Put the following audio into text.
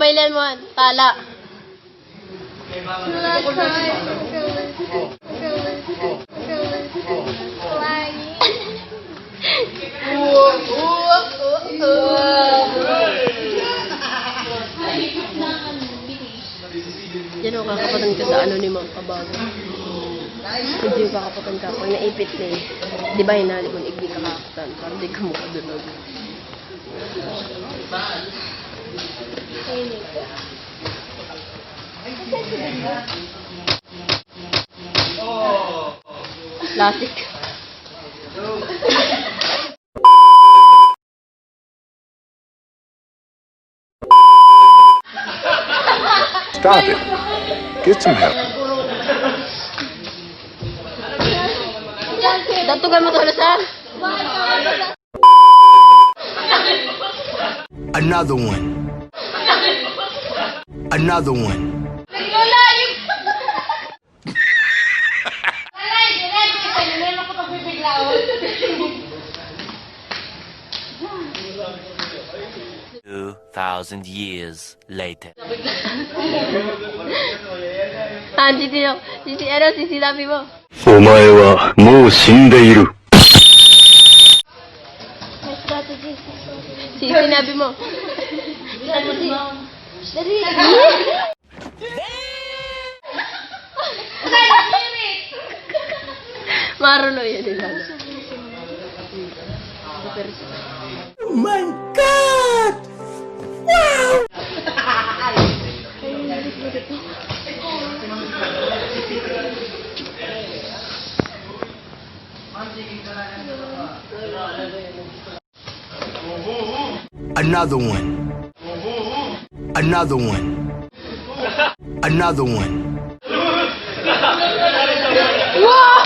Bailan mo, tala. Yan o, kakapatan ka sa ano ni Mang Kabago. Hindi yung kakapatan ka. Pag naipit na eh. Di ba hinali mo, hindi ka kakapatan. Parang di ka makadunod. Plastic. Stop it. Get some help. Datugan mo to, sir. Another one. Another one. Thousand years later. Sinabi mo. お前はもう死んでいる。 Sinabi mo. Marulo yun nila. Oh my God! Wow! Another one. Another one. Another one. Wow!